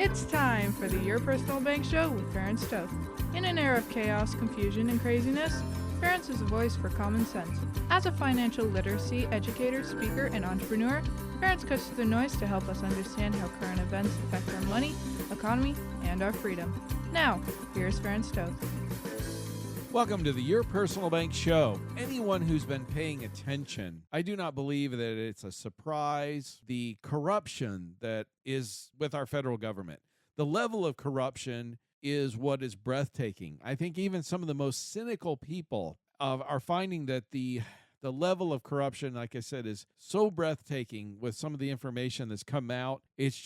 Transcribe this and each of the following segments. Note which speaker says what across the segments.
Speaker 1: It's time for the Your Personal Bank Show with Ferenc Toth. In an era of chaos, confusion, and craziness, Ferenc is a voice for common sense. As a financial literacy educator, speaker, and entrepreneur, Ferenc cuts through the noise to help us understand how current events affect our money, economy, and our freedom. Now, here's Ferenc Toth.
Speaker 2: Welcome to the Your Personal Bank Show. Anyone who's been paying attention, I do not believe that it's a surprise. The corruption that is with our federal government, the level of corruption is what is breathtaking. I think even some of the most cynical people are finding that the level of corruption, like I said, is so breathtaking with some of the information that's come out. It's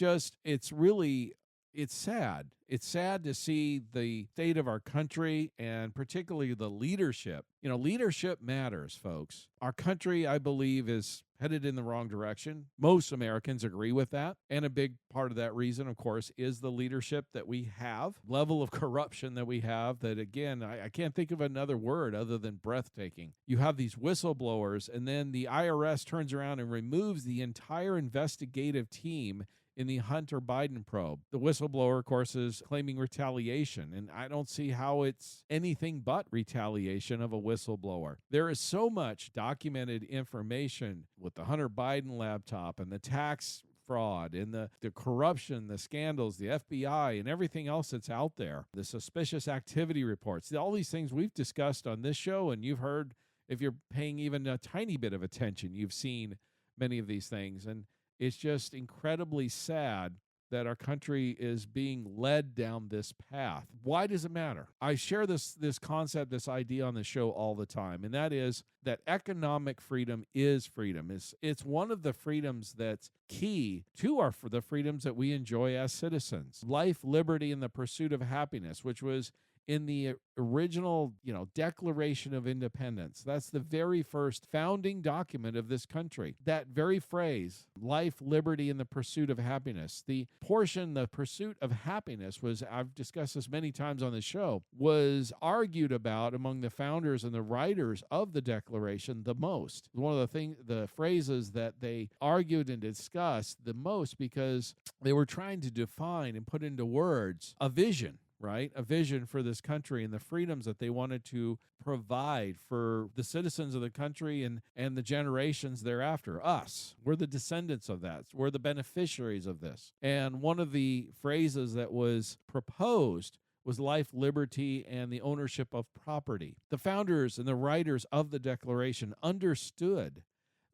Speaker 2: sad. It's sad to see the state of our country and particularly the leadership. You know, leadership matters, folks. Our country, I believe, is headed in the wrong direction. Most Americans agree with that. And a big part of that reason, of course, is the leadership that we have, level of corruption that we have that, again, I can't think of another word other than breathtaking. You have these whistleblowers, and then the IRS turns around and removes the entire investigative team in the Hunter Biden probe. The whistleblower, of course, is claiming retaliation, and I don't see how it's anything but retaliation of a whistleblower. There is so much documented information with the Hunter Biden laptop and the tax fraud and the corruption, the scandals, the FBI, and everything else that's out there, the suspicious activity reports, all these things we've discussed on this show, and you've heard, if you're paying even a tiny bit of attention, you've seen many of these things. And it's just incredibly sad that our country is being led down this path. Why does it matter? I share this concept, this idea on the show all the time, and that is that economic freedom is freedom. It's one of the freedoms that's key to the freedoms that we enjoy as citizens. Life, liberty, and the pursuit of happiness, which was in the original, Declaration of Independence. That's the very first founding document of this country. That very phrase, life, liberty, and the pursuit of happiness. The pursuit of happiness was, I've discussed this many times on the show, was argued about among the founders and the writers of the Declaration the most. One of the phrases that they argued and discussed the most because they were trying to define and put into words a vision. Right? A vision for this country and the freedoms that they wanted to provide for the citizens of the country and the generations thereafter. Us. We're the descendants of that. We're the beneficiaries of this. And one of the phrases that was proposed was life, liberty, and the ownership of property. The founders and the writers of the Declaration understood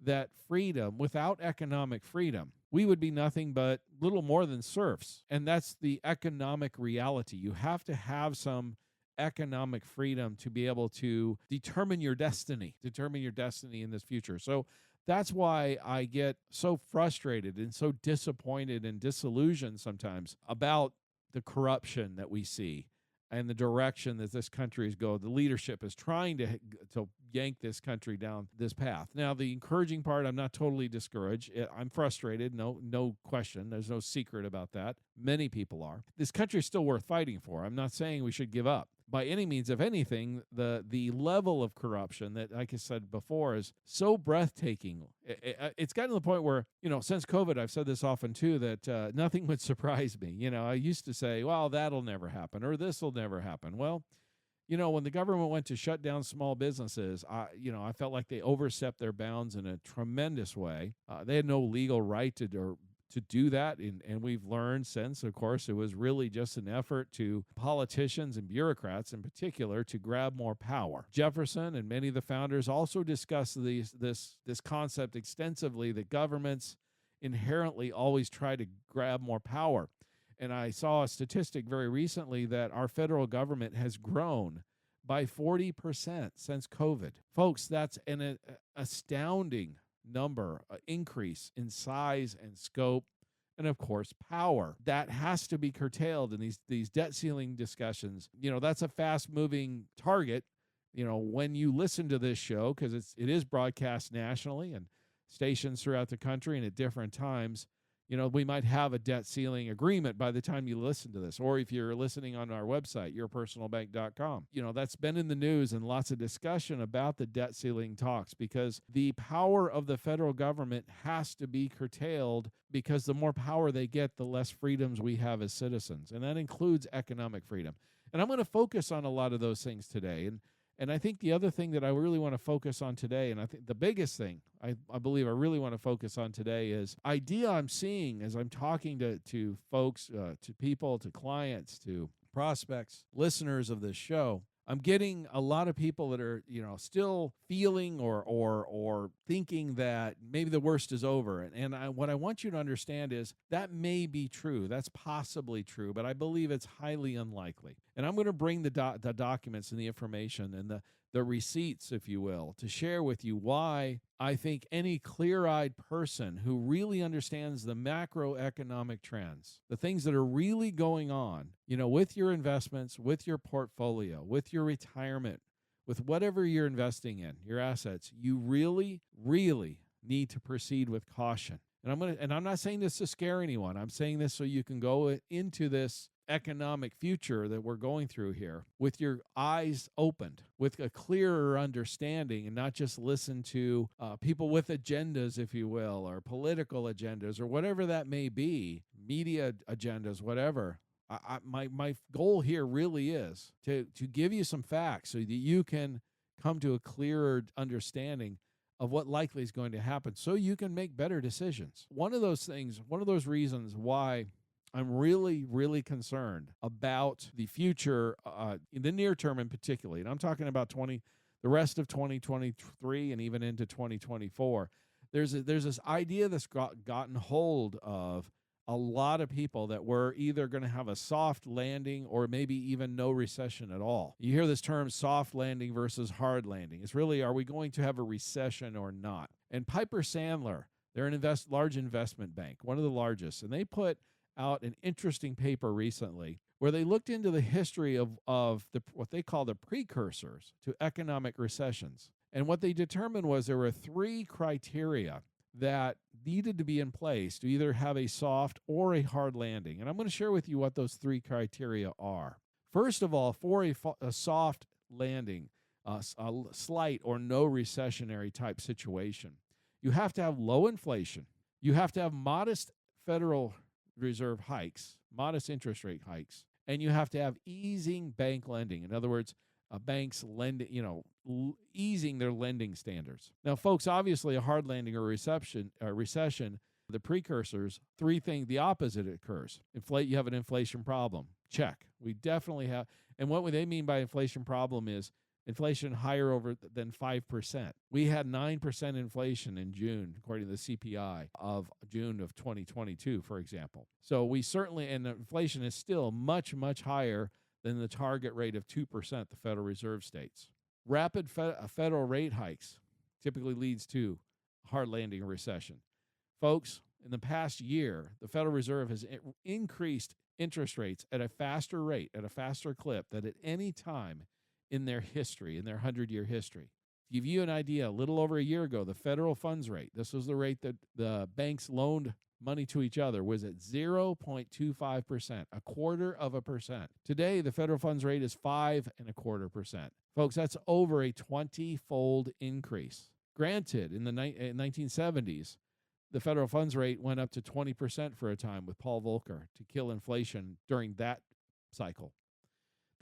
Speaker 2: that freedom, without economic freedom, we would be nothing but little more than serfs. And that's the economic reality. You have to have some economic freedom to be able to determine your destiny in this future. So that's why I get so frustrated and so disappointed and disillusioned sometimes about the corruption that we see and the direction that this country is going. The leadership is trying to yank this country down this path. Now, the encouraging part, I'm not totally discouraged. I'm frustrated, no question. There's no secret about that. Many people are. This country is still worth fighting for. I'm not saying we should give up. By any means, if anything, the level of corruption that, like I said before, is so breathtaking. It's gotten to the point where, since COVID, I've said this often too, that nothing would surprise me. I used to say, well, that'll never happen or this will never happen. Well, when the government went to shut down small businesses, I felt like they overstepped their bounds in a tremendous way. They had no legal right to do that. And we've learned since, of course, it was really just an effort to politicians and bureaucrats in particular to grab more power. Jefferson and many of the founders also discussed this concept extensively, that governments inherently always try to grab more power. And I saw a statistic very recently that our federal government has grown by 40% since COVID. Folks, that's an astounding number, increase in size and scope, and of course, power. That has to be curtailed in these debt ceiling discussions. That's a fast-moving target. When you listen to this show, because it is broadcast nationally and stations throughout the country and at different times, We might have a debt ceiling agreement by the time you listen to this. Or if you're listening on our website, yourpersonalbank.com, that's been in the news and lots of discussion about the debt ceiling talks, because the power of the federal government has to be curtailed, because the more power they get, the less freedoms we have as citizens. And that includes economic freedom. And I'm going to focus on a lot of those things today. And I think the other thing that I really want to focus on today, and I think the biggest thing I believe I really want to focus on today, is idea I'm seeing as I'm talking to folks, to people, to clients, to prospects, listeners of this show. I'm getting a lot of people that are, still feeling or thinking that maybe the worst is over. And what I want you to understand is that may be true. That's possibly true, but I believe it's highly unlikely. And I'm going to bring the documents and the information and the receipts, if you will, to share with you why I think any clear-eyed person who really understands the macroeconomic trends, the things that are really going on, with your investments, with your portfolio, with your retirement, with whatever you're investing in, your assets, you really, really need to proceed with caution. And I'm not saying this to scare anyone. I'm saying this so you can go into this economic future that we're going through here with your eyes opened, with a clearer understanding, and not just listen to people with agendas, if you will, or political agendas, or whatever that may be, media agendas, whatever. My goal here really is to give you some facts so that you can come to a clearer understanding of what likely is going to happen, so you can make better decisions. One of those reasons why I'm really, really concerned about the future, in the near term in particular, and I'm talking about the rest of 2023 and even into 2024. There's this idea that's gotten hold of a lot of people that we're either going to have a soft landing or maybe even no recession at all. You hear this term soft landing versus hard landing. It's really, are we going to have a recession or not? And Piper Sandler, they're an large investment bank, one of the largest, and they put out an interesting paper recently where they looked into the history of what they call the precursors to economic recessions. And what they determined was there were 3 criteria that needed to be in place to either have a soft or a hard landing. And I'm going to share with you what those 3 criteria are. First of all, for a soft landing, a slight or no recessionary type situation, you have to have low inflation. You have to have modest Federal Reserve hikes, modest interest rate hikes, and you have to have easing bank lending. In other words, banks lending, easing their lending standards. Now, folks, obviously a hard landing or recession, the precursors, 3 things, the opposite occurs. You have an inflation problem. Check. We definitely have. And what they mean by inflation problem is inflation higher than 5%. We had 9% inflation in June, according to the CPI of June of 2022, for example. So we certainly, and inflation is still much, much higher than the target rate of 2% the Federal Reserve states. Rapid federal rate hikes typically leads to hard landing or recession. Folks, in the past year, the Federal Reserve has increased interest rates at a faster rate, at a faster clip than at any time in their history, in their 100-year history. To give you an idea, a little over a year ago, the federal funds rate, this was the rate that the banks loaned money to each other, was at 0.25%, 0.25%. Today, the federal funds rate is 5.25%. Folks, that's over a 20-fold increase. Granted, in the 1970s, the federal funds rate went up to 20% for a time with Paul Volcker to kill inflation during that cycle.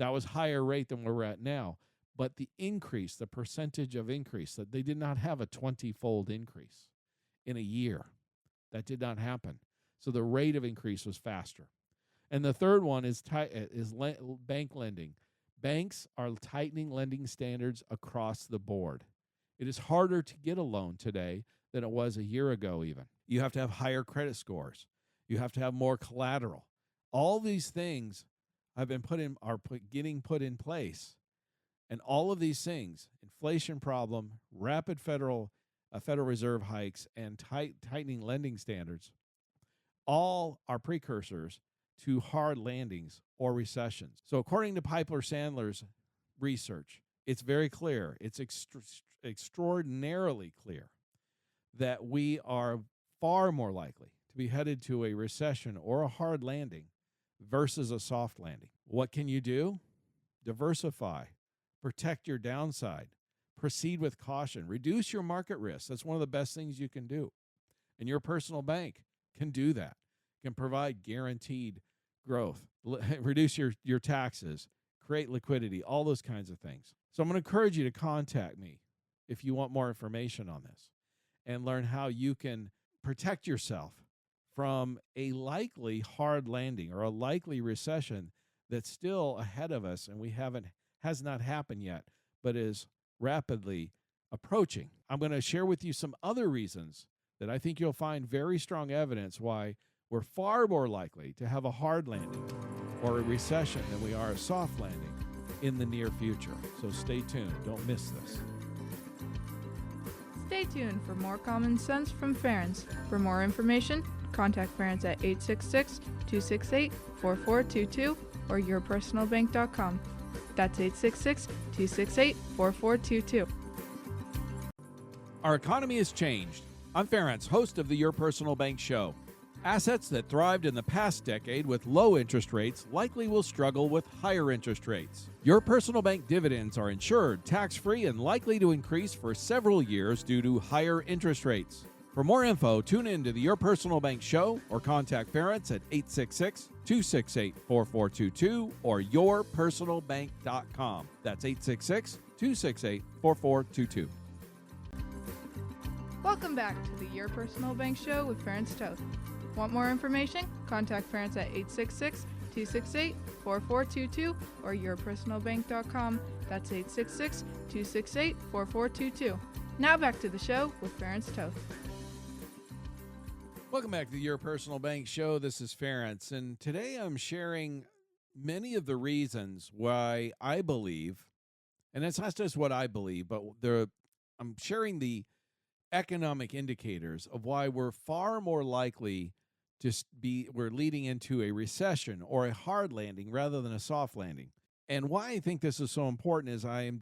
Speaker 2: That was higher rate than where we're at now. But the increase, the percentage of increase, that they did not have a 20-fold increase in a year. That did not happen. So the rate of increase was faster. And the third one is bank lending. Banks are tightening lending standards across the board. It is harder to get a loan today than it was a year ago even. You have to have higher credit scores. You have to have more collateral. All these things have been getting put in place. And all of these things, inflation problem, rapid Federal Reserve hikes, and tightening lending standards, all are precursors to hard landings or recessions. So according to Piper Sandler's research, it's very clear, it's extraordinarily clear that we are far more likely to be headed to a recession or a hard landing versus a soft landing. What can you do? Diversify, protect your downside, proceed with caution, reduce your market risk. That's one of the best things you can do. And your personal bank can do that, can provide guaranteed growth, reduce your taxes, create liquidity, all those kinds of things. So I'm going to encourage you to contact me if you want more information on this and learn how you can protect yourself from a likely hard landing or a likely recession that's still ahead of us and has not happened yet, but is rapidly approaching. I'm going to share with you some other reasons that I think you'll find very strong evidence why we're far more likely to have a hard landing or a recession than we are a soft landing in the near future. So stay tuned. Don't miss this.
Speaker 1: Stay tuned for more common sense from Ference. For more information, contact Ference at 866-268-4422 or yourpersonalbank.com. That's 866-268-4422.
Speaker 2: Our economy has changed. I'm Ference, host of the Your Personal Bank Show. Assets that thrived in the past decade with low interest rates likely will struggle with higher interest rates. Your personal bank dividends are insured, tax-free, and likely to increase for several years due to higher interest rates. For more info, tune in to the Your Personal Bank Show or contact Ference at 866-268-4422 or yourpersonalbank.com. That's 866-268-4422.
Speaker 1: Welcome back to the Your Personal Bank Show with Ference Toth. Want more information? Contact Ference at 866-268-4422 or yourpersonalbank.com. That's 866-268-4422. Now back to the show with Ference Toth.
Speaker 2: Welcome back to the Your Personal Bank Show. This is Ference, and today I'm sharing many of the reasons why I believe, and it's not just what I believe, but I'm sharing the economic indicators of why we're far more likely we're leading into a recession or a hard landing rather than a soft landing. And why I think this is so important is I'm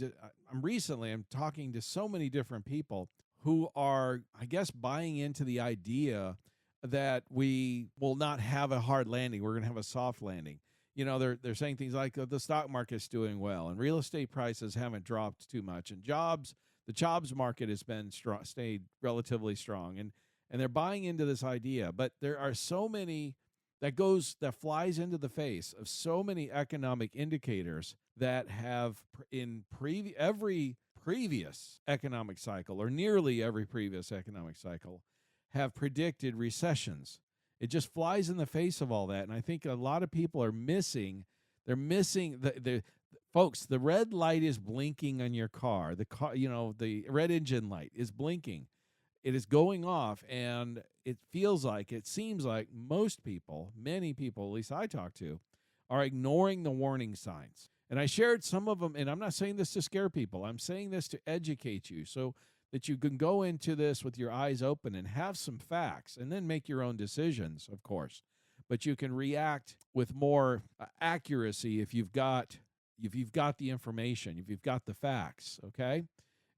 Speaker 2: talking to so many different people who are, I guess, buying into the idea that we will not have a hard landing. We're going to have a soft landing. You know, they're saying things like the stock market's doing well and real estate prices haven't dropped too much, and the jobs market has been stayed relatively strong, and they're buying into this idea. But there are so many that flies into the face of so many economic indicators that have every previous economic cycle, or nearly every previous economic cycle, have predicted recessions. It just flies in the face of all that, and I think a lot of people are missing. They're missing folks. The red light is blinking on your car. The red engine light is blinking. It is going off, and it seems like many people, at least I talk to, are ignoring the warning signs. And I shared some of them, and I'm not saying this to scare people. I'm saying this to educate you so that you can go into this with your eyes open and have some facts and then make your own decisions, of course. But you can react with more accuracy if you've got the information, if you've got the facts, okay?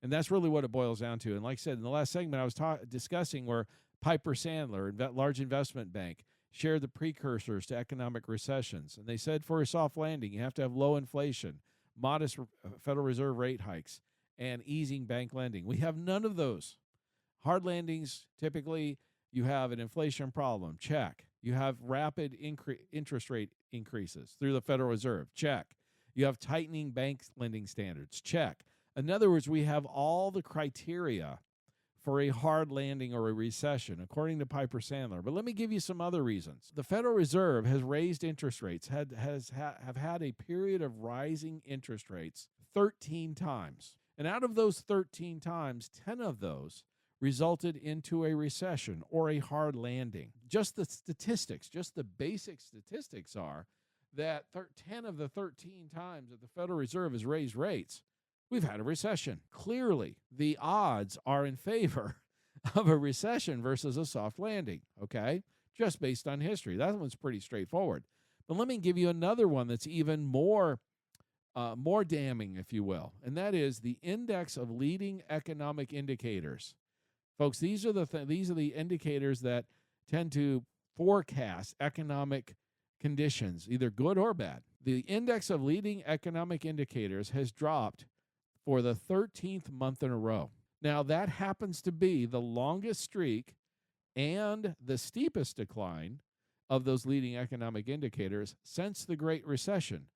Speaker 2: And that's really what it boils down to. And like I said, in the last segment, I was discussing where Piper Sandler, large investment bank, shared the precursors to economic recessions. And they said for a soft landing, you have to have low inflation, modest Federal Reserve rate hikes, and easing bank lending. We have none of those. Hard landings, typically, you have an inflation problem. Check. You have rapid interest rate increases through the Federal Reserve. Check. You have tightening bank lending standards. Check. In other words, we have all the criteria for a hard landing or a recession, according to Piper Sandler. But let me give you some other reasons. The Federal Reserve has raised interest rates, have had a period of rising interest rates 13 times. And out of those 13 times, 10 of those resulted into a recession or a hard landing. Just the statistics, just the basic statistics are that 10 of the 13 times that the Federal Reserve has raised rates, we've had a recession. Clearly, the odds are in favor of a recession versus a soft landing, okay? Just based on history. That one's pretty straightforward. But let me give you another one that's even more damning, if you will, and that is the index of leading economic indicators. Folks, these are the indicators that tend to forecast economic conditions, either good or bad. The index of leading economic indicators has dropped for the 13th month in a row. Now, that happens to be the longest streak and the steepest decline of those leading economic indicators since the Great Recession,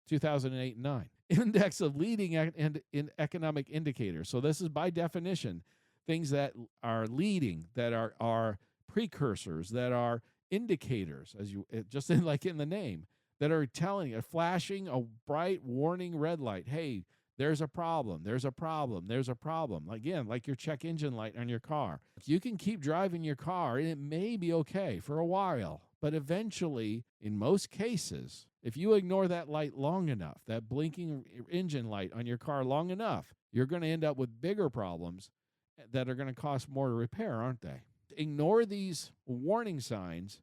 Speaker 2: 2008 and 9. Index of leading in economic indicators. So this is by definition things that are leading, that are precursors, that are indicators, as you just like in the name, that are telling, flashing a bright warning red light. Hey, there's a problem. There's a problem. There's a problem. Again, like your check engine light on your car. You can keep driving your car and it may be okay for a while, but eventually, in most cases, if you ignore that light long enough, that blinking engine light on your car long enough, you're going to end up with bigger problems that are going to cost more to repair, aren't they? Ignore these warning signs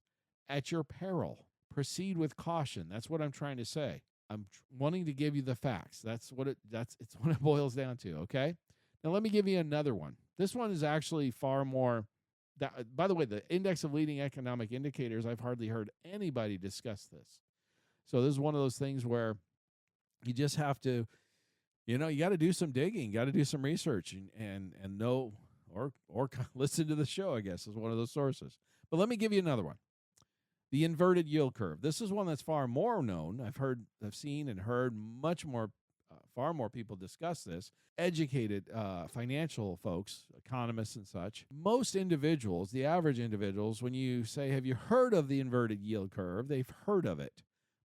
Speaker 2: at your peril. Proceed with caution. That's what I'm trying to say. I'm wanting to give you the facts. It's what it boils down to, okay? Now let me give you another one. This one is actually far more by the way, the index of leading economic indicators, I've hardly heard anybody discuss this. So this is one of those things where you just have to, you got to do some digging, got to do some research and know or listen to the show, I guess, is one of those sources. But let me give you another one. The inverted yield curve. This is one that's far more known. I've seen and heard far more people discuss this. Educated financial folks, economists and such. Most individuals, the average individuals, when you say, have you heard of the inverted yield curve? They've heard of it.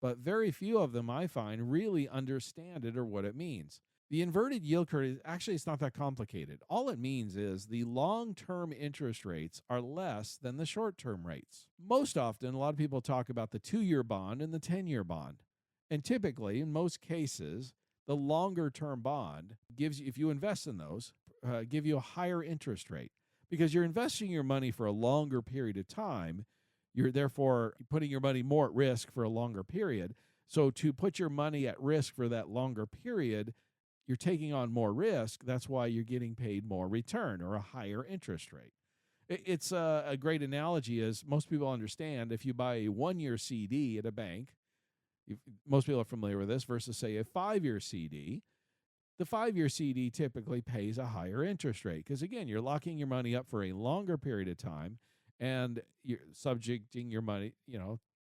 Speaker 2: But very few of them, I find, really understand it or what it means. The inverted yield curve, it's not that complicated. All it means is the long-term interest rates are less than the short-term rates. Most often, a lot of people talk about the 2-year bond and the 10-year bond. And typically, in most cases, the longer-term bond gives you, if you invest in those, give you a higher interest rate. Because you're investing your money for a longer period of time, you're therefore putting your money more at risk for a longer period. So to put your money at risk for that longer period, you're taking on more risk. That's why you're getting paid more return or a higher interest rate. It's a great analogy, as most people understand. If you buy a 1-year CD at a bank, most people are familiar with this, versus, say, a 5-year CD. The 5-year CD typically pays a higher interest rate because, again, you're locking your money up for a longer period of time and you're subjecting your money,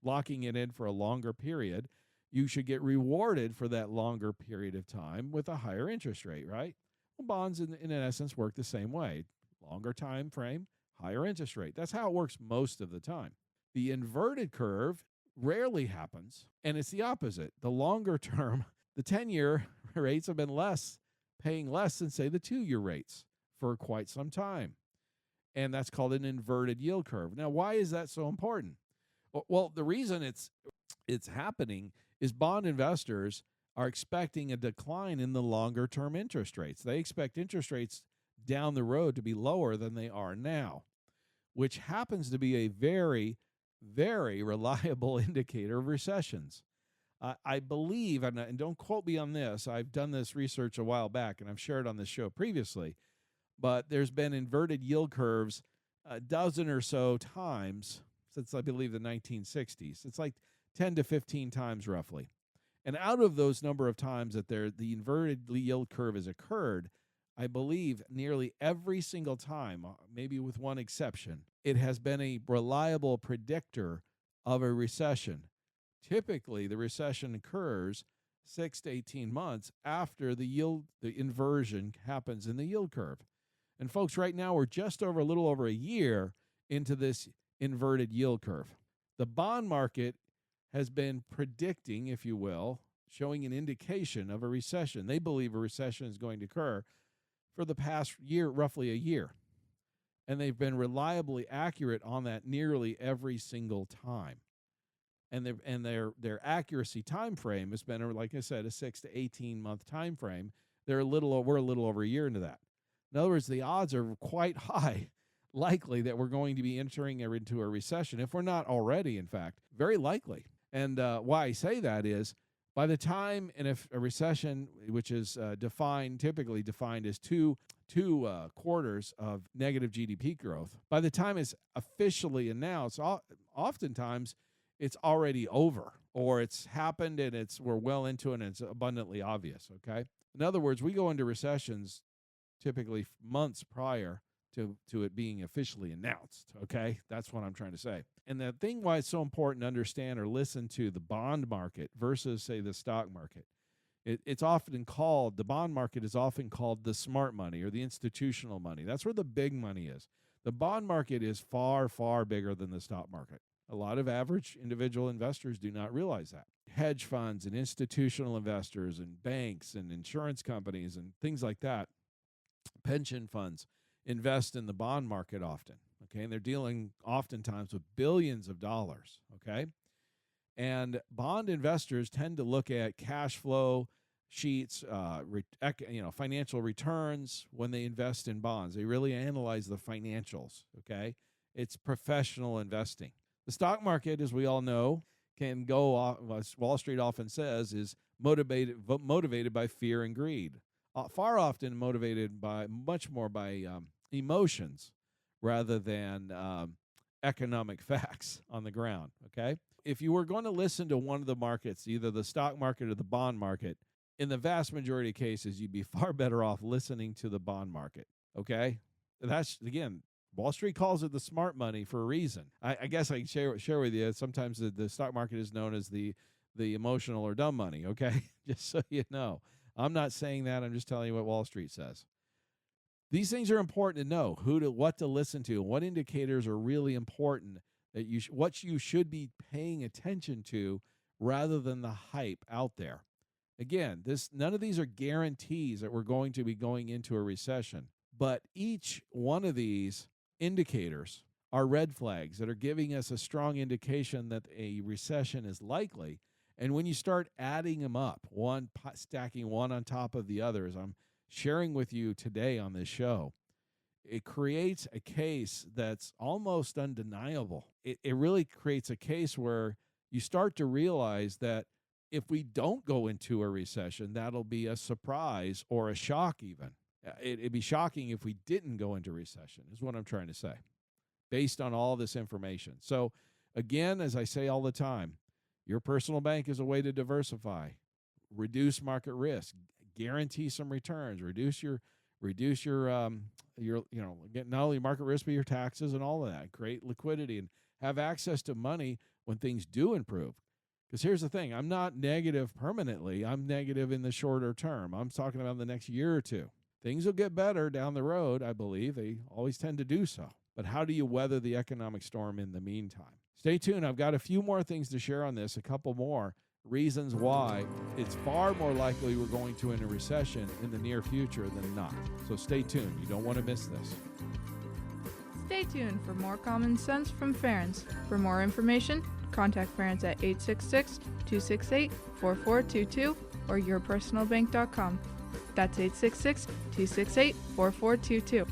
Speaker 2: locking it in for a longer period. You should get rewarded for that longer period of time with a higher interest rate, right? Well, bonds, in essence, work the same way. Longer time frame, higher interest rate. That's how it works most of the time. The inverted curve rarely happens, and it's the opposite. The longer term, the 10-year rates have been paying less than, say, the 2-year rates for quite some time. And that's called an inverted yield curve. Now, why is that so important? Well, the reason it's happening is bond investors are expecting a decline in the longer-term interest rates. They expect interest rates down the road to be lower than they are now, which happens to be a very, very reliable indicator of recessions. I believe, and don't quote me on this, I've done this research a while back, and I've shared on this show previously, but there's been inverted yield curves a dozen or so times since, I believe, the 1960s. It's like 10 to 15 times roughly. And out of those number of times that the inverted yield curve has occurred, I believe nearly every single time, maybe with one exception, it has been a reliable predictor of a recession. Typically, the recession occurs 6 to 18 months after the inversion happens in the yield curve. And folks, right now we're just a little over a year into this inverted yield curve. The bond market has been predicting, if you will, showing an indication of a recession. They believe a recession is going to occur for the past year, roughly a year. And they've been reliably accurate on that nearly every single time. And their accuracy time frame has been, like I said, a 6 to 18 month time frame. We're a little over a year into that. In other words, the odds are quite high, likely, that we're going to be entering into a recession, if we're not already, in fact, very likely. And why I say that is, by the time, and if a recession, which is typically defined as 2 quarters of negative GDP growth, by the time it's officially announced, oftentimes it's already over, or it's happened and we're well into it and it's abundantly obvious. Okay. In other words, we go into recessions typically months prior to it being officially announced. Okay. That's what I'm trying to say. And the thing why it's so important to understand or listen to the bond market versus, say, the stock market. It's often called, the bond market is often called the smart money or the institutional money. That's where the big money is. The bond market is far, far bigger than the stock market. A lot of average individual investors do not realize that. Hedge funds and institutional investors and banks and insurance companies and things like that, pension funds, invest in the bond market often. Okay. And they're dealing oftentimes with billions of dollars. Okay. And bond investors tend to look at cash flow sheets, financial returns when they invest in bonds. They really analyze the financials, okay? It's professional investing. The stock market, as we all know, can go off, as Wall Street often says, is motivated by fear and greed. Far often motivated much more by emotions rather than economic facts on the ground, okay? If you were going to listen to one of the markets, either the stock market or the bond market, in the vast majority of cases, you'd be far better off listening to the bond market, okay? That's, again, Wall Street calls it the smart money for a reason. I guess I can share with you, sometimes the stock market is known as the emotional or dumb money, okay? Just so you know. I'm not saying that. I'm just telling you what Wall Street says. These things are important to know, what to listen to, what indicators are really important, that what you should be paying attention to rather than the hype out there. Again, none of these are guarantees that we're going to be going into a recession, but each one of these indicators are red flags that are giving us a strong indication that a recession is likely. And when you start adding them up, stacking one on top of the other, as I'm sharing with you today on this show, it creates a case that's almost undeniable. It really creates a case where you start to realize that if we don't go into a recession, that'll be a surprise or a shock even. It'd be shocking if we didn't go into recession, is what I'm trying to say, based on all this information. So again, as I say all the time, your personal bank is a way to diversify, reduce market risk, guarantee some returns, reduce your get not only market risk but your taxes and all of that, create liquidity and have access to money when things do improve. Because here's the thing, I'm not negative permanently. I'm negative in the shorter term. I'm talking about the next year or two. Things will get better down the road, I believe. They always tend to do so. But how do you weather the economic storm in the meantime? Stay tuned. I've got a few more things to share on this, a couple more reasons why it's far more likely we're going to enter a recession in the near future than not. So stay tuned. You don't want to miss this.
Speaker 1: Stay tuned for more common sense from Ference. For more information, contact Ference at 866-268-4422 or yourpersonalbank.com. That's 866-268-4422.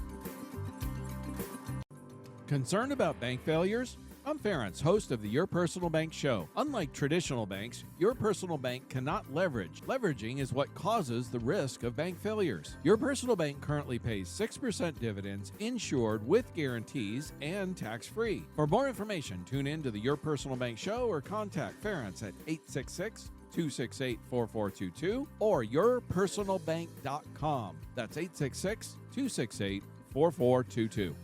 Speaker 2: Concerned about bank failures? I'm Ference, host of the Your Personal Bank Show. Unlike traditional banks, Your Personal Bank cannot leverage. Leveraging is what causes the risk of bank failures. Your Personal Bank currently pays 6% dividends, insured with guarantees, and tax-free. For more information, tune in to the Your Personal Bank Show or contact Ference at 866-268-4422 or yourpersonalbank.com. That's 866-268-4422.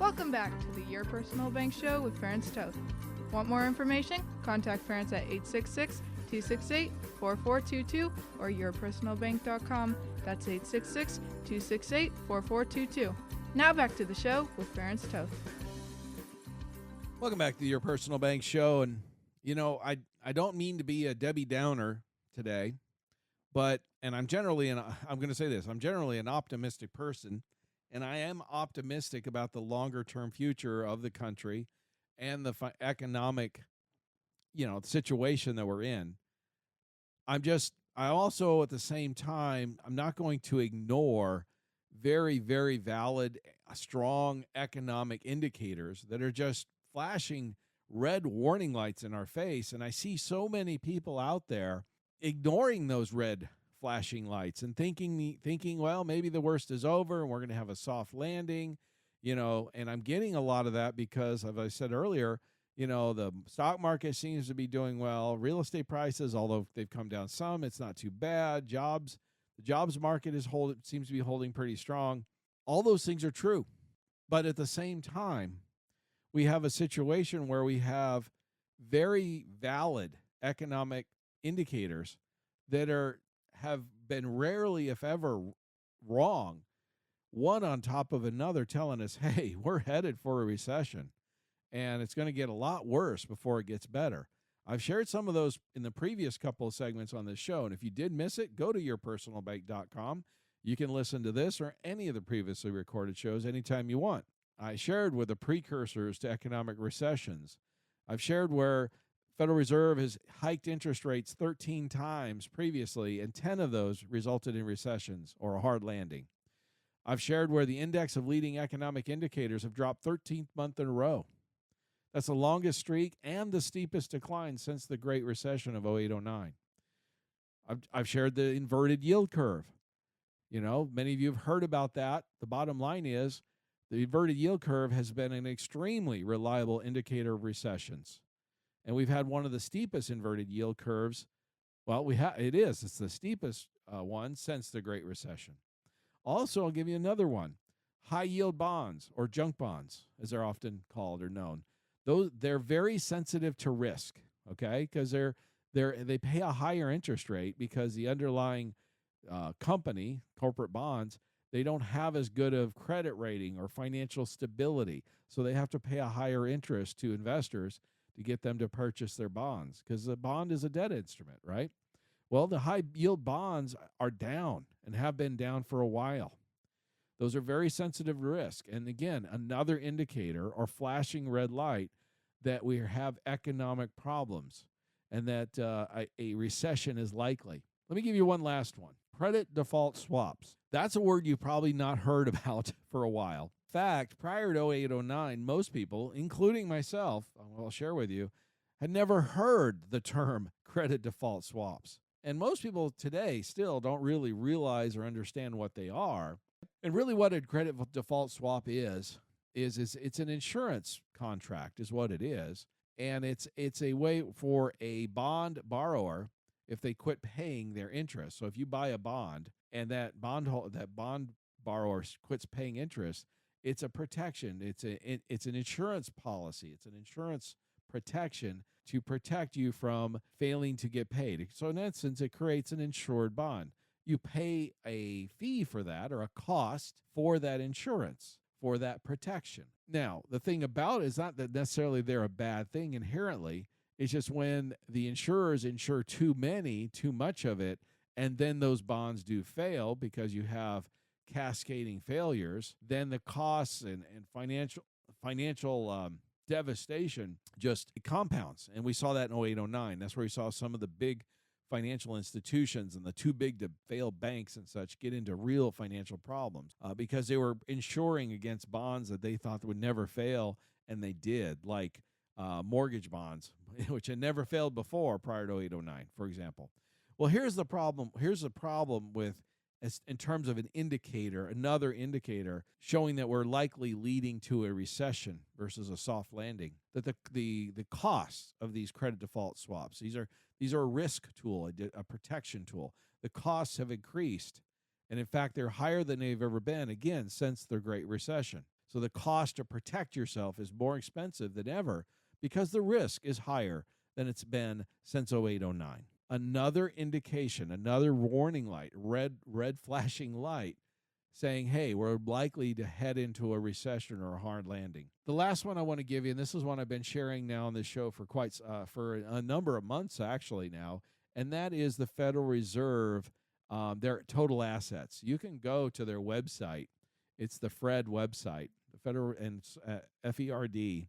Speaker 1: Welcome back to the Your Personal Bank Show with Ference Toth. Want more information? Contact Ference at 866-268-4422 or yourpersonalbank.com. That's 866-268-4422. Now back to the show with Ference Toth.
Speaker 2: Welcome back to Your Personal Bank Show. And, I don't mean to be a Debbie Downer today, but, and I'm generally an optimistic person. And I am optimistic about the longer-term future of the country and the economic, situation that we're in. I also, at the same time, I'm not going to ignore very, very valid, strong economic indicators that are just flashing red warning lights in our face. And I see so many people out there ignoring those red flashing lights and thinking, well, maybe the worst is over and we're going to have a soft landing, and I'm getting a lot of that because, as I said earlier, the stock market seems to be doing well. Real estate prices, although they've come down some, it's not too bad. The jobs market seems to be holding pretty strong. All those things are true. But at the same time, we have a situation where we have very valid economic indicators that have been rarely, if ever, wrong, one on top of another, telling us, hey, we're headed for a recession, and it's going to get a lot worse before it gets better. I've shared some of those in the previous couple of segments on this show, and if you did miss it, go to yourpersonalbank.com. You can listen to this or any of the previously recorded shows anytime you want. I shared with the precursors to economic recessions. I've shared where Federal Reserve has hiked interest rates 13 times previously, and 10 of those resulted in recessions or a hard landing. I've shared where the index of leading economic indicators have dropped 13th month in a row. That's the longest streak and the steepest decline since the Great Recession of 08-09. I've shared the inverted yield curve. Many of you have heard about that. The bottom line is the inverted yield curve has been an extremely reliable indicator of recessions. And we've had one of the steepest inverted yield curves. Well, it's the steepest one since the Great Recession. Also, I'll give you another one. High yield bonds, or junk bonds, as they're often called or known. They're very sensitive to risk, okay? Because they pay a higher interest rate because the underlying company, corporate bonds, they don't have as good of credit rating or financial stability. So they have to pay a higher interest to investors to get them to purchase their bonds, because the bond is a debt instrument, right? Well, the high yield bonds are down and have been down for a while. Those are very sensitive to risk. And again, another indicator or flashing red light that we have economic problems and that a recession is likely. Let me give you one last one. Credit default swaps. That's a word you've probably not heard about for a while. In fact, prior to 08-09, most people, including myself, I'll share with you, had never heard the term credit default swaps. And most people today still don't really realize or understand what they are. And really what a credit default swap is it's an insurance contract is what it is. And it's a way for a bond borrower, if they quit paying their interest. So if you buy a bond and that bond borrower quits paying interest, it's a protection. It's an insurance policy. It's an insurance protection to protect you from failing to get paid. So in essence, it creates an insured bond. You pay a fee for that, or a cost for that insurance, for that protection. Now, the thing about it is not that necessarily they're a bad thing inherently. It's just when the insurers insure too much of it, and then those bonds do fail because you have cascading failures, then the costs and financial devastation just compounds. And we saw that in 08-09. That's where we saw some of the big financial institutions and the too big to fail banks and such get into real financial problems because they were insuring against bonds that they thought would never fail, and they did, like mortgage bonds, which had never failed before prior to 08-09, for example. Well, here's the problem. Here's the problem with, in terms of an indicator, another indicator showing that we're likely leading to a recession versus a soft landing, that the costs of these credit default swaps, these are a risk tool, a protection tool. The costs have increased, and in fact, they're higher than they've ever been, again, since the Great Recession. So the cost to protect yourself is more expensive than ever because the risk is higher than it's been since 08-09. Another indication, another warning light, red flashing light, saying, hey, we're likely to head into a recession or a hard landing. The last one I want to give you, and this is one I've been sharing now on this show for a number of months actually now, and that is the Federal Reserve, their total assets. You can go to their website. It's the FRED website, the Federal, and FERD.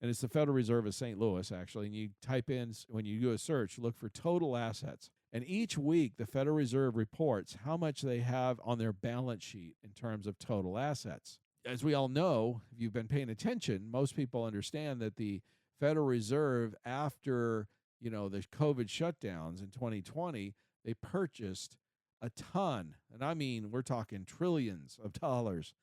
Speaker 2: And it's the Federal Reserve of St. Louis, actually. And you type in, when you do a search, look for total assets. And each week, the Federal Reserve reports how much they have on their balance sheet in terms of total assets. As we all know, if you've been paying attention, most people understand that the Federal Reserve, after the COVID shutdowns in 2020, they purchased a ton, and I mean, we're talking trillions of dollars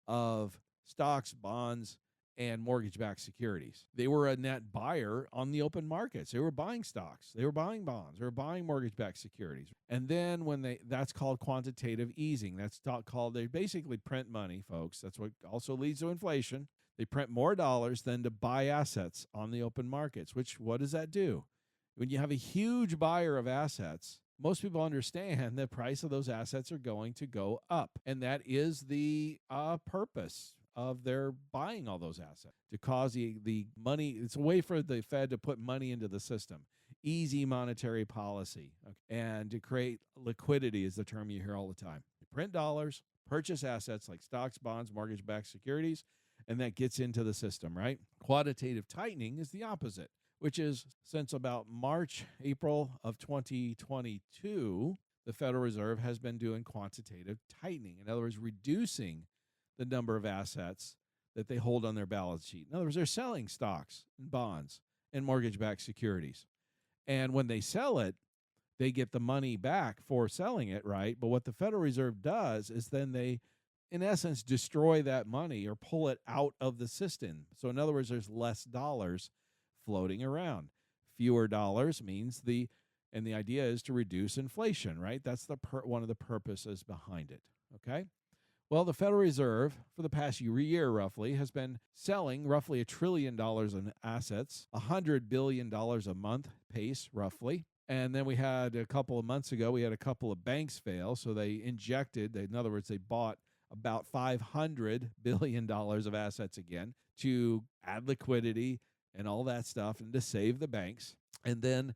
Speaker 2: of stocks, bonds, and mortgage-backed securities. They were a net buyer on the open markets. They were buying stocks, they were buying bonds, they were buying mortgage-backed securities. And then that's called quantitative easing. That's called, they basically print money, folks. That's what also leads to inflation. They print more dollars than to buy assets on the open markets, which what does that do? When you have a huge buyer of assets, most people understand the price of those assets are going to go up. And that is the purpose of their buying all those assets, to cause the money. It's a way for the Fed to put money into the system. Easy monetary policy, okay? And to create liquidity is the term you hear all the time. You print dollars, purchase assets like stocks, bonds, mortgage-backed securities, and that gets into the system, right? Quantitative tightening is the opposite, which is since about March, April of 2022, the Federal Reserve has been doing quantitative tightening. In other words, reducing the number of assets that they hold on their balance sheet. In other words, they're selling stocks and bonds and mortgage-backed securities. And when they sell it, they get the money back for selling it, right? But what the Federal Reserve does is then they, in essence, destroy that money or pull it out of the system. So in other words, there's less dollars floating around. Fewer dollars means and the idea is to reduce inflation, right? That's one of the purposes behind it, okay? Well, the Federal Reserve, for the past year roughly, has been selling roughly $1 trillion in assets, $100 billion a month pace, roughly. And then we had a couple of months ago, we had a couple of banks fail. So they in other words, they bought about $500 billion of assets again to add liquidity and all that stuff and to save the banks. And then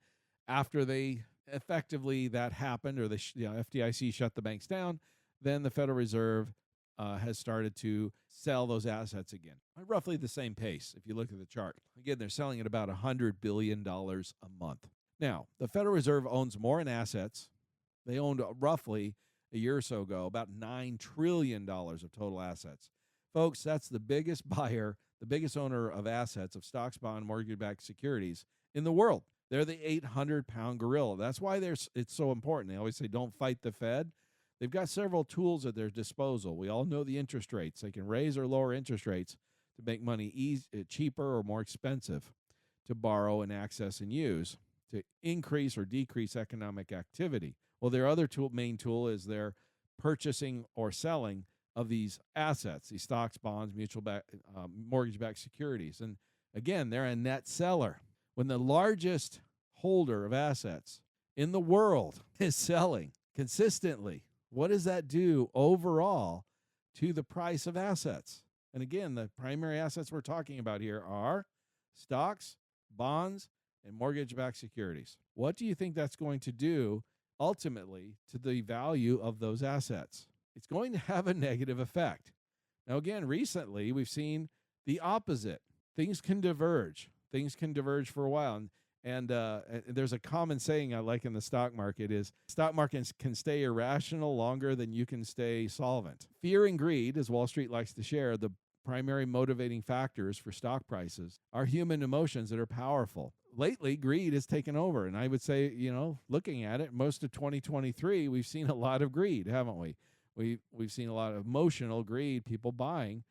Speaker 2: after they effectively that happened, or the FDIC shut the banks down, then the Federal Reserve has started to sell those assets again at roughly the same pace. If you look at the chart, again, they're selling at about $100 billion a month. Now, the Federal Reserve owns more in assets. They owned roughly a year or so ago about $9 trillion of total assets. Folks, that's the biggest buyer, the biggest owner of assets, of stocks, bond, mortgage-backed securities in the world. They're the 800-pound gorilla. That's why it's so important. They always say, don't fight the Fed. They've got several tools at their disposal. We all know the interest rates. They can raise or lower interest rates to make money cheaper or more expensive to borrow and access and use, to increase or decrease economic activity. Well, their other main tool is their purchasing or selling of these assets, these stocks, bonds, mortgage-backed securities. And again, they're a net seller. When the largest holder of assets in the world is selling consistently, what does that do overall to the price of assets? And again, the primary assets we're talking about here are stocks, bonds, and mortgage-backed securities. What do you think that's going to do ultimately to the value of those assets? It's going to have a negative effect. Now, again, recently we've seen the opposite. Things can diverge. Things can diverge for a while. And there's a common saying I like in the stock market is stock markets can stay irrational longer than you can stay solvent. Fear and greed, as Wall Street likes to share, the primary motivating factors for stock prices are human emotions that are powerful. Lately, greed has taken over. And I would say, looking at it, most of 2023, we've seen a lot of greed, haven't we? We've seen a lot of emotional greed, people buying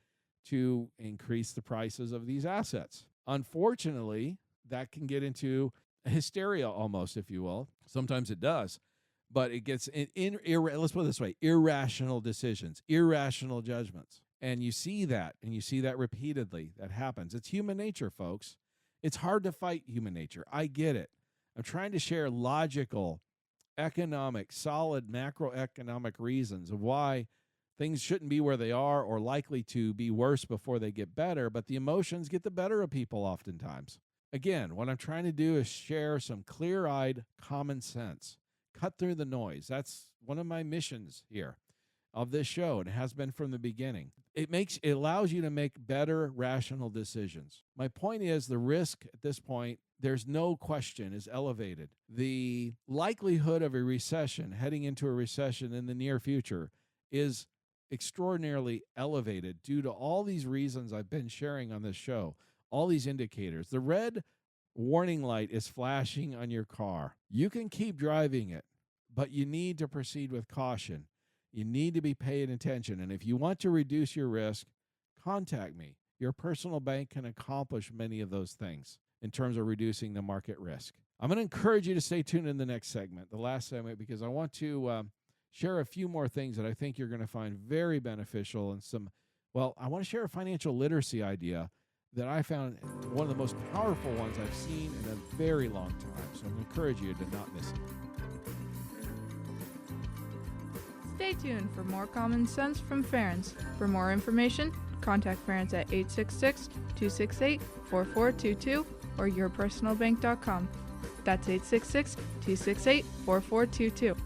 Speaker 2: to increase the prices of these assets. Unfortunately, that can get into hysteria almost, if you will. Sometimes it does, but it gets let's put it this way, irrational decisions, irrational judgments. And you see that repeatedly. That happens. It's human nature, folks. It's hard to fight human nature. I get it. I'm trying to share logical, economic, solid macroeconomic reasons of why things shouldn't be where they are or likely to be worse before they get better, but the emotions get the better of people oftentimes. Again, what I'm trying to do is share some clear-eyed common sense, cut through the noise. That's one of my missions here of this show, and it has been from the beginning. It allows you to make better rational decisions. My point is the risk at this point, there's no question, is elevated. The likelihood of a recession, heading into a recession in the near future, is extraordinarily elevated due to all these reasons I've been sharing on this show, all these indicators. The red warning light is flashing on your car. You can keep driving it, but you need to proceed with caution. You need to be paying attention. And if you want to reduce your risk, contact me. Your personal bank can accomplish many of those things in terms of reducing the market risk. I'm going to encourage you to stay tuned in the next segment, the last segment, because I want to share a few more things that I think you're going to find very beneficial and I want to share a financial literacy idea that I found one of the most powerful ones I've seen in a very long time. So I'm going to encourage you to not miss it.
Speaker 1: Stay tuned for more common sense from Ference. For more information, contact Ference at 866-268-4422 or yourpersonalbank.com. That's 866-268-4422.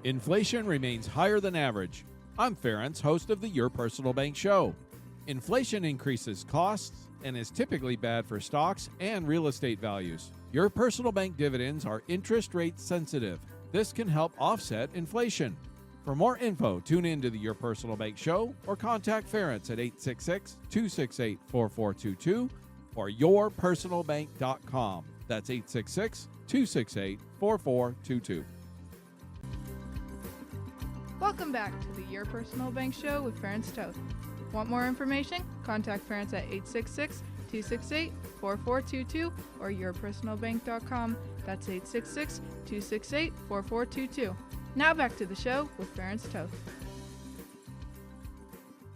Speaker 2: Inflation remains higher than average. I'm Ference, host of the Your Personal Bank Show. Inflation increases costs and is typically bad for stocks and real estate values. Your personal bank dividends are interest rate sensitive. This can help offset inflation. For more info, tune in to the Your Personal Bank Show or contact Ference at 866-268-4422 or yourpersonalbank.com. That's 866-268-4422.
Speaker 1: Welcome back to the Your Personal Bank Show with Ference Toth. Want more information? Contact Ference at 866-268-4422 or yourpersonalbank.com. That's 866-268-4422. Now back to the show with Ference Toth.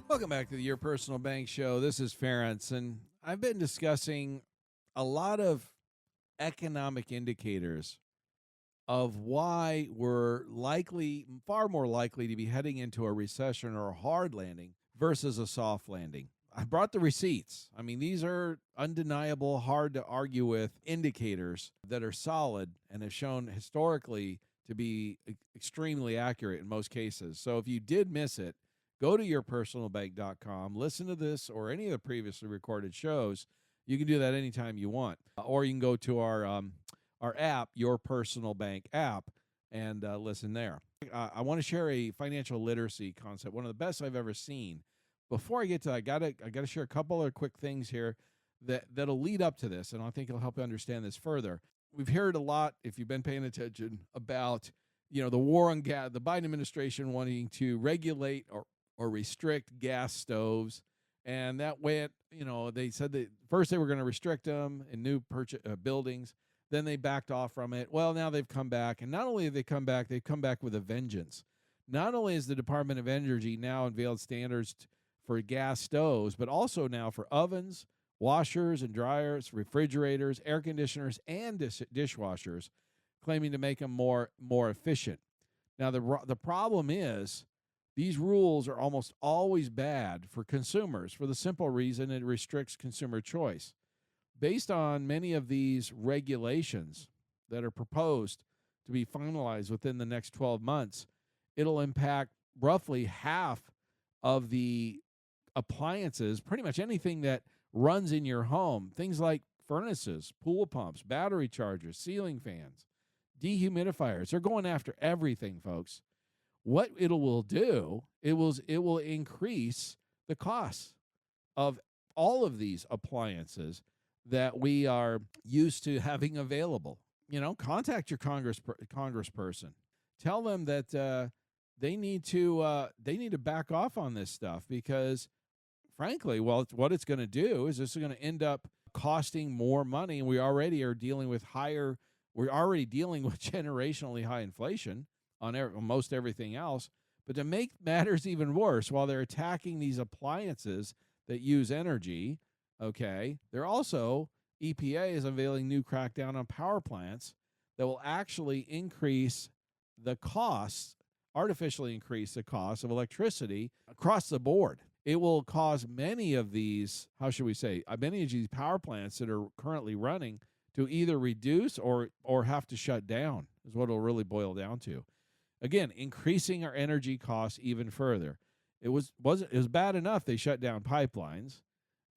Speaker 2: Welcome back to the Your Personal Bank Show. This is Ference, and I've been discussing a lot of economic indicators of why we're far more likely to be heading into a recession or a hard landing versus a soft landing. I brought the receipts. I mean, these are undeniable, hard to argue with indicators that are solid and have shown historically to be extremely accurate in most cases. So if you did miss it, go to yourpersonalbank.com, listen to this or any of the previously recorded shows. You can do that anytime you want. Or you can go to our app, Your Personal Bank app, and listen there. I want to share a financial literacy concept, one of the best I've ever seen. Before I get to that, I got to share a couple of quick things here that'll lead up to this, and I think it'll help you understand this further. We've heard a lot, if you've been paying attention, about the war on gas, the Biden administration wanting to regulate or restrict gas stoves, and that went. They said that first they were going to restrict them in new buildings. Then they backed off from it. Well, now they've come back. And not only have they come back, they've come back with a vengeance. Not only has the Department of Energy now unveiled standards for gas stoves, but also now for ovens, washers and dryers, refrigerators, air conditioners, and dishwashers, claiming to make them more efficient. Now, the problem is these rules are almost always bad for consumers for the simple reason it restricts consumer choice. Based on many of these regulations that are proposed to be finalized within the next 12 months, it'll impact roughly half of the appliances, pretty much anything that runs in your home, things like furnaces, pool pumps, battery chargers, ceiling fans, dehumidifiers. They're going after everything, folks. What it will do, it will increase the cost of all of these appliances that we are used to having available. Contact your congressperson. Tell them that they need to back off on this stuff because, frankly, what it's going to do is this is going to end up costing more money, and we're already dealing with generationally high inflation on most everything else. But to make matters even worse, while they're attacking these appliances that use energy, okay, they're also, EPA is unveiling new crackdown on power plants that will actually artificially increase the cost of electricity across the board. It will cause many of these power plants that are currently running to either reduce or have to shut down, is what it'll really boil down to. Again, increasing our energy costs even further. It was bad enough they shut down pipelines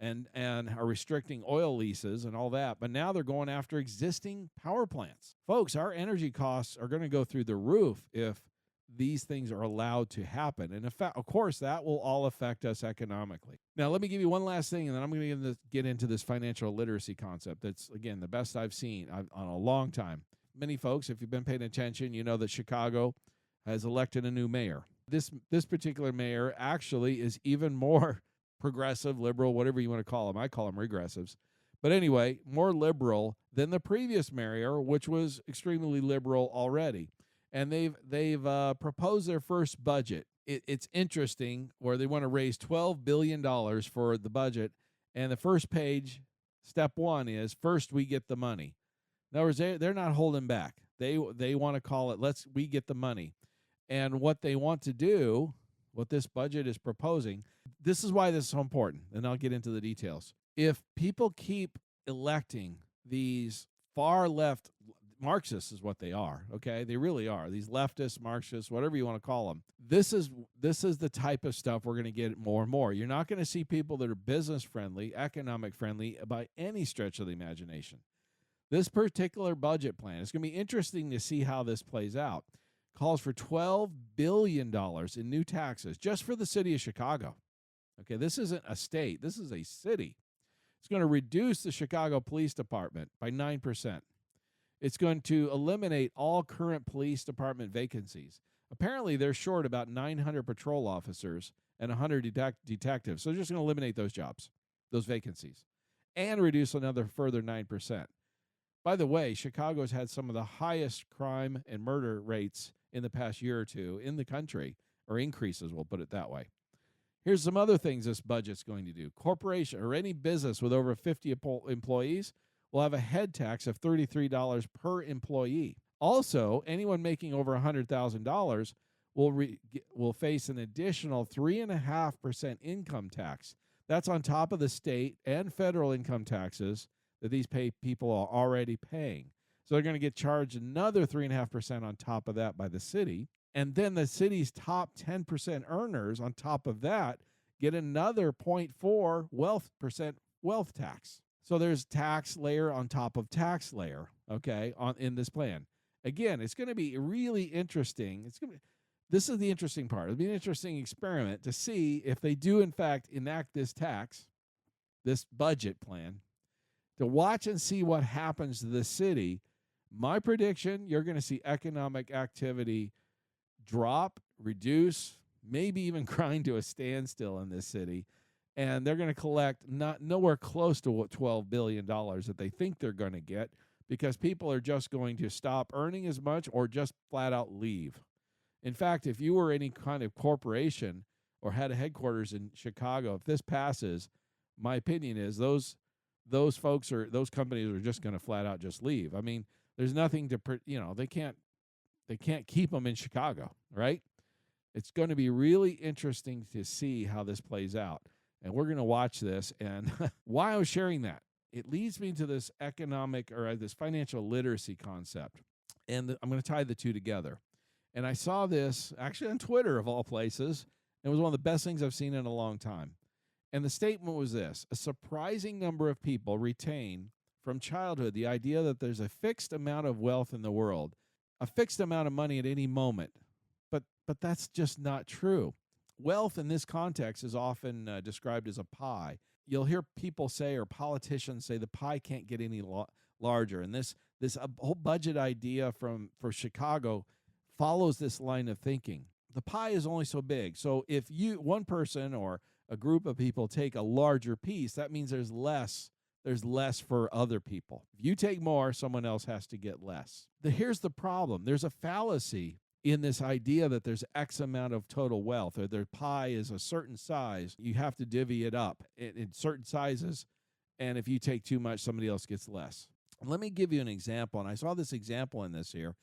Speaker 2: and are restricting oil leases and all that, but now they're going after existing power plants. Folks, our energy costs are going to go through the roof if these things are allowed to happen. And of course, that will all affect us economically. Now, let me give you one last thing, and then I'm going to get into this financial literacy concept that's, again, the best I've seen on a long time. many folks, if you've been paying attention, you know that Chicago has elected a new mayor. This particular mayor actually is even more progressive, liberal, whatever you want to call them. I call them regressives. But anyway, more liberal than the previous mayor, which was extremely liberal already. And they've proposed their first budget. It's interesting, where they want to raise $12 billion for the budget. And the first page, step one is, first we get the money. In other words, they're not holding back. They want to call it, we get the money. And what they want to do, what this budget is proposing, this is why this is so important, and I'll get into the details. If people keep electing these far left, Marxists is what they are, okay? They really are. These leftists, Marxists, whatever you want to call them. This is the type of stuff we're going to get more and more. You're not going to see people that are business friendly, economic friendly by any stretch of the imagination. This particular budget plan, it's going to be interesting to see how this plays out. Calls for $12 billion in new taxes just for the city of Chicago. Okay, this isn't a state. This is a city. It's going to reduce the Chicago Police Department by 9%. It's going to eliminate all current police department vacancies. Apparently, they're short about 900 patrol officers and 100 detectives. So they're just going to eliminate those jobs, those vacancies, and reduce another further 9%. By the way, Chicago's had some of the highest crime and murder rates in the past year or two in the country, or increases, we'll put it that way. Here's some other things this budget's going to do. Corporation or any business with over 50 employees will have a head tax of $33 per employee. Also, anyone making over $100,000 will face an additional 3.5% income tax. That's on top of the state and federal income taxes that these people are already paying. So they're going to get charged another 3.5% on top of that by the city. And then the city's top 10% earners on top of that get another 0.4% wealth tax. So there's tax layer on top of tax layer, okay, in this plan. Again, it's going to be really interesting. This is the interesting part. It'll be an interesting experiment to see if they do, in fact, enact this budget plan, to watch and see what happens to the city. My prediction, you're going to see economic activity drop, reduce, maybe even grind to a standstill in this city. And they're going to collect nowhere close to what $12 billion that they think they're going to get, because people are just going to stop earning as much or just flat out leave. In fact, if you were any kind of corporation or had a headquarters in Chicago, if this passes, my opinion is those companies are just going to flat out just leave. I mean, there's nothing to, they can't keep them in Chicago, right? It's going to be really interesting to see how this plays out. And we're going to watch this. And why I was sharing that, it leads me to this economic or this financial literacy concept. And I'm going to tie the two together. And I saw this actually on Twitter, of all places. It was one of the best things I've seen in a long time. And the statement was this: a surprising number of people retain from childhood the idea that there's a fixed amount of wealth in the world, a fixed amount of money at any moment. But that's just not true. Wealth in this context is often described as a pie. You'll hear people say, or politicians say, the pie can't get any larger. And this whole budget idea for Chicago follows this line of thinking. The pie is only so big. So if one person or a group of people take a larger piece, that means there's less for other people. If you take more, someone else has to get less. Here's the problem. There's a fallacy in this idea that there's X amount of total wealth, or their pie is a certain size. You have to divvy it up in certain sizes, and if you take too much, somebody else gets less. Let me give you an example, and I saw this example in this here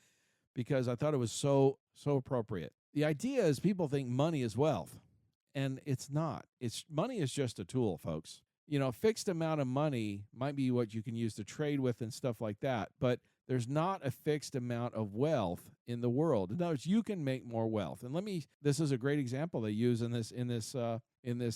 Speaker 2: because I thought it was so appropriate. The idea is people think money is wealth, and it's not. Money is just a tool, folks. A fixed amount of money might be what you can use to trade with and stuff like that, but there's not a fixed amount of wealth in the world. In other words, you can make more wealth. And this is a great example they use in this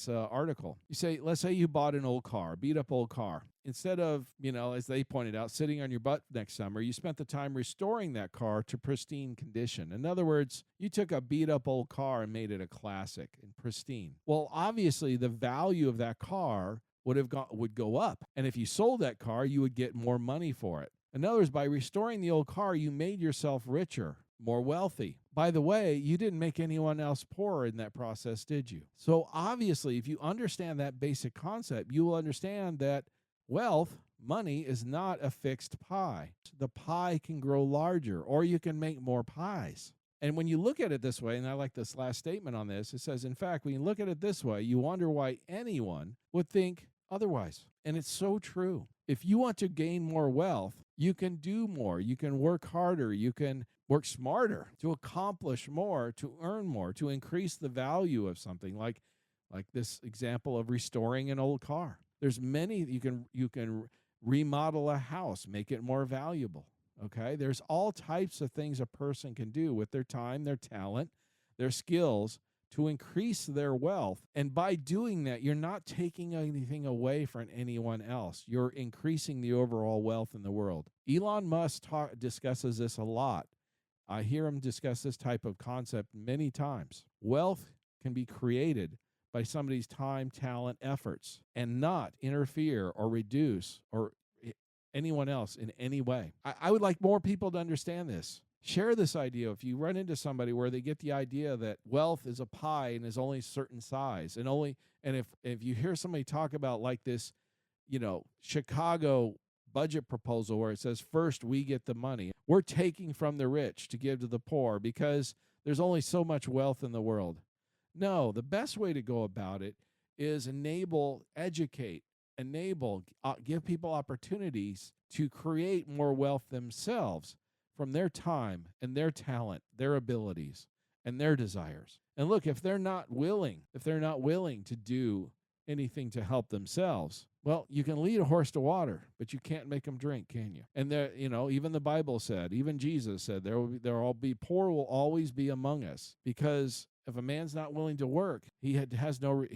Speaker 2: article. Let's say you bought an old car, beat up old car. Instead of, as they pointed out, sitting on your butt next summer, you spent the time restoring that car to pristine condition. In other words, you took a beat up old car and made it a classic and pristine. Well, obviously the value of that car would go up. And if you sold that car, you would get more money for it. In other words, by restoring the old car, you made yourself richer, more wealthy. By the way, you didn't make anyone else poorer in that process, did you? So obviously, if you understand that basic concept, you will understand that wealth, money, is not a fixed pie. The pie can grow larger, or you can make more pies. And when you look at it this way, and I like this last statement on this, it says, in fact, when you look at it this way, you wonder why anyone would think otherwise. And it's so true. If you want to gain more wealth, you can do more. You can work harder. You can work smarter to accomplish more, to earn more, to increase the value of something like this example of restoring an old car. There's many you can remodel a house, make it more valuable. Okay? There's all types of things a person can do with their time, their talent, their skills to increase their wealth. And by doing that, you're not taking anything away from anyone else. You're increasing the overall wealth in the world. Elon Musk discusses this a lot. I hear him discuss this type of concept many times. Wealth can be created by somebody's time, talent, efforts, and not interfere or reduce or anyone else in any way. I would like more people to understand this. Share this idea. If you run into somebody where they get the idea that wealth is a pie and is only a certain size, and if you hear somebody talk about like this, Chicago budget proposal where it says first we get the money, we're taking from the rich to give to the poor because there's only so much wealth in the world. No, the best way to go about it is educate, give people opportunities to create more wealth themselves from their time and their talent, their abilities, and their desires. And look, if they're not willing to do anything to help themselves, well, you can lead a horse to water, but you can't make them drink, can you? And even the Bible said, even Jesus said, poor will always be among us, because if a man's not willing to work, he has no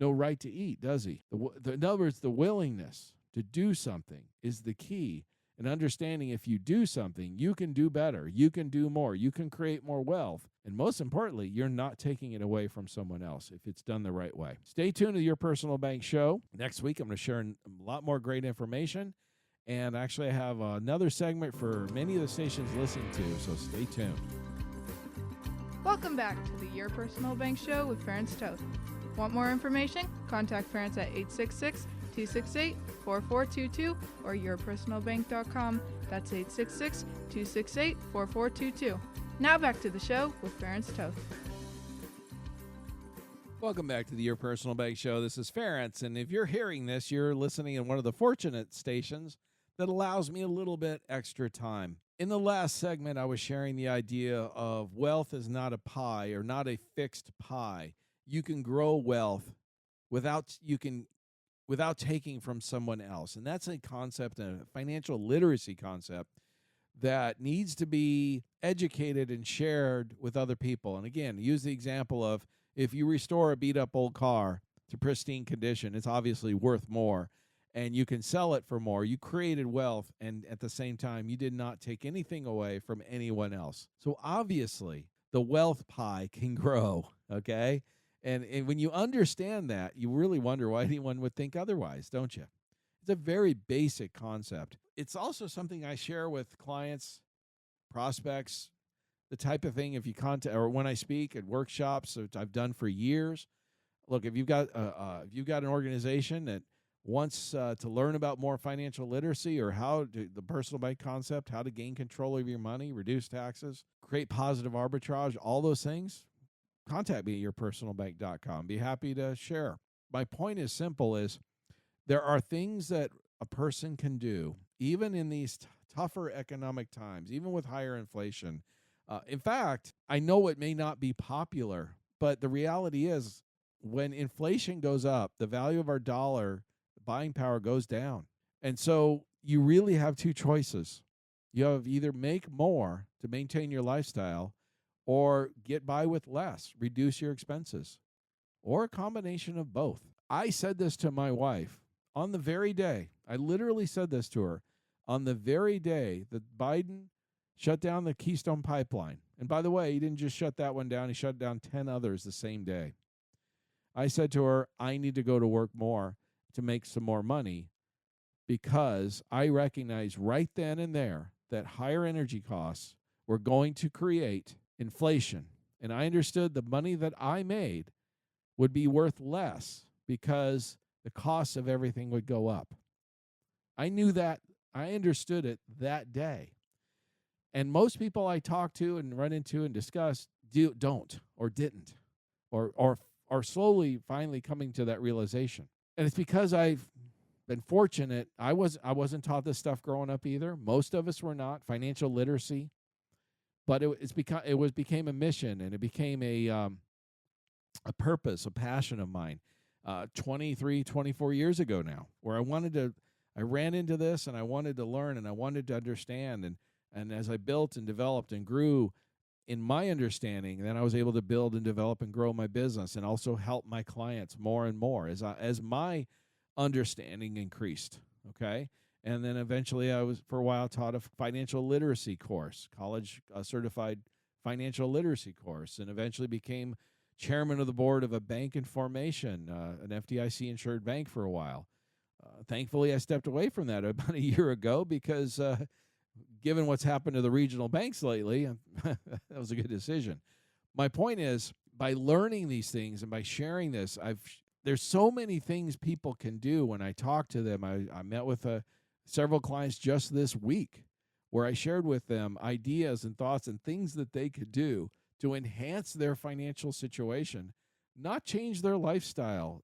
Speaker 2: right to eat, does he? In other words, the willingness to do something is the key. And understanding if you do something, you can do better, you can do more, you can create more wealth. And most importantly, you're not taking it away from someone else if it's done the right way. Stay tuned to Your Personal Bank Show. Next week, I'm going to share a lot more great information. And actually, I have another segment for many of the stations listening to, so stay tuned.
Speaker 1: Welcome back to the Your Personal Bank Show with Ferenc Toth. Want more information? Contact Ferenc at 866-268-4422 or yourpersonalbank.com. That's 866-268-4422. Now back to the show with Ferenc Toth.
Speaker 2: Welcome back to the Your Personal Bank Show. This is Ferenc, and if you're hearing this, you're listening in one of the fortunate stations that allows me a little bit extra time. In the last segment, I was sharing the idea of wealth is not a pie or not a fixed pie. You can grow wealth without taking from someone else. And that's a concept, a financial literacy concept that needs to be educated and shared with other people. And again, use the example of if you restore a beat up old car to pristine condition, it's obviously worth more and you can sell it for more. You created wealth, and at the same time, you did not take anything away from anyone else. So obviously, the wealth pie can grow, okay? And when you understand that, you really wonder why anyone would think otherwise, don't you? It's a very basic concept. It's also something I share with clients, prospects, the type of thing if you contact, or when I speak at workshops that I've done for years. Look, if you've got an organization that wants to learn about more financial literacy or the personal bank concept, how to gain control of your money, reduce taxes, create positive arbitrage, all those things, contact me at yourpersonalbank.com. Be happy to share. My point is simple: is there are things that a person can do, even in these tougher economic times, even with higher inflation. In fact, I know it may not be popular, but the reality is when inflation goes up, the value of our dollar, buying power goes down. And so you really have two choices. You have either make more to maintain your lifestyle or get by with less, reduce your expenses, or a combination of both. I said this to my wife on the very day, I literally said this to her, on the very day that Biden shut down the Keystone Pipeline. And by the way, he didn't just shut that one down, he shut down 10 others the same day. I said to her, I need to go to work more to make some more money because I recognized right then and there that higher energy costs were going to create inflation. And I understood the money that I made would be worth less because the cost of everything would go up. I knew that. I understood it that day. And most people I talk to and run into and discuss don't or didn't or are slowly finally coming to that realization. And it's because I've been fortunate. I wasn't taught this stuff growing up either. Most of us were not. Financial literacy. But it became a mission, and it became a purpose, a passion of mine 23, 24 years ago now, where I ran into this and I wanted to learn and I wanted to understand. And as I built and developed and grew in my understanding, then I was able to build and develop and grow my business and also help my clients more and more as my understanding increased, okay? And then eventually I was, for a while, taught a financial literacy course, college certified financial literacy course, and eventually became chairman of the board of a bank in formation, an FDIC insured bank for a while. Thankfully, I stepped away from that about a year ago because given what's happened to the regional banks lately, that was a good decision. My point is, by learning these things and by sharing this, there's so many things people can do when I talk to them. I met with several clients just this week where I shared with them ideas and thoughts and things that they could do to enhance their financial situation, not change their lifestyle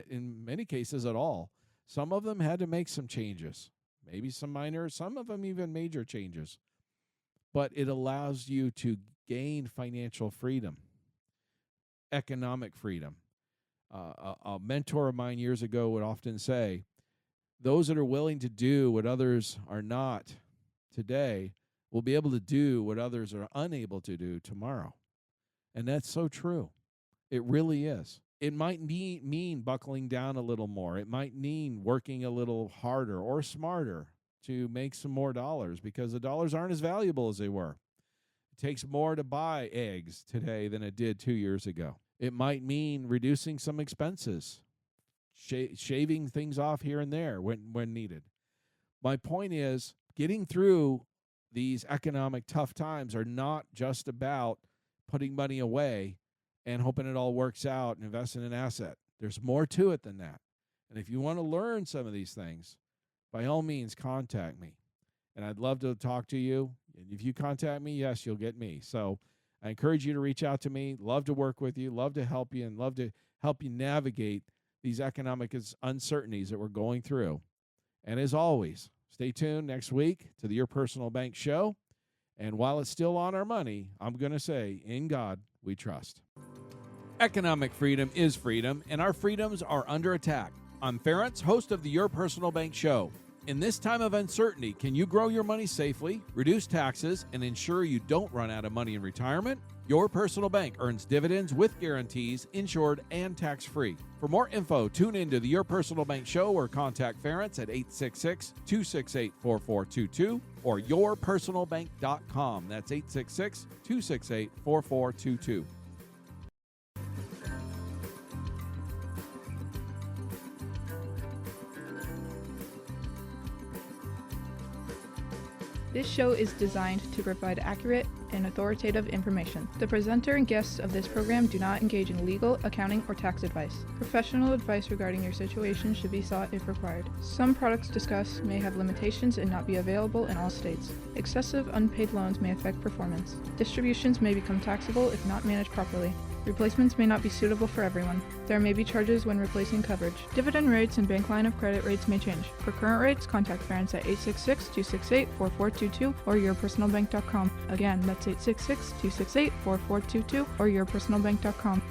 Speaker 2: in many cases at all. Some of them had to make some changes, maybe some minor, some of them even major changes. But it allows you to gain financial freedom, economic freedom. A mentor of mine years ago would often say, those that are willing to do what others are not today will be able to do what others are unable to do tomorrow. And that's so true. It really is. It might mean buckling down a little more. It might mean working a little harder or smarter to make some more dollars because the dollars aren't as valuable as they were. It takes more to buy eggs today than it did 2 years ago. It might mean reducing some expenses, shaving things off here and there when needed. My point is, getting through these economic tough times are not just about putting money away and hoping it all works out and investing in an asset. There's more to it than that. And if you want to learn some of these things, by all means, contact me. And I'd love to talk to you. And if you contact me, yes, you'll get me. So I encourage you to reach out to me. Love to work with you. Love to help you and love to help you navigate these economic uncertainties that we're going through. And as always, stay tuned next week to the Your Personal Bank Show. And while it's still on our money, I'm going to say, in God we trust. Economic freedom is freedom, and our freedoms are under attack. I'm Ference, host of the Your Personal Bank Show. In this time of uncertainty, can you grow your money safely, reduce taxes, and ensure you don't run out of money in retirement? Your Personal Bank earns dividends with guarantees, insured and tax-free. For more info, tune into the Your Personal Bank Show or contact Ference at 866-268-4422 or yourpersonalbank.com. That's 866-268-4422.
Speaker 1: This show is designed to provide accurate and authoritative information. The presenter and guests of this program do not engage in legal, accounting, or tax advice. Professional advice regarding your situation should be sought if required. Some products discussed may have limitations and not be available in all states. Excessive unpaid loans may affect performance. Distributions may become taxable if not managed properly. Replacements may not be suitable for everyone. There may be charges when replacing coverage. Dividend rates and bank line of credit rates may change. For current rates, contact Ference at 866-268-4422 or yourpersonalbank.com. Again, that's 866-268-4422 or yourpersonalbank.com.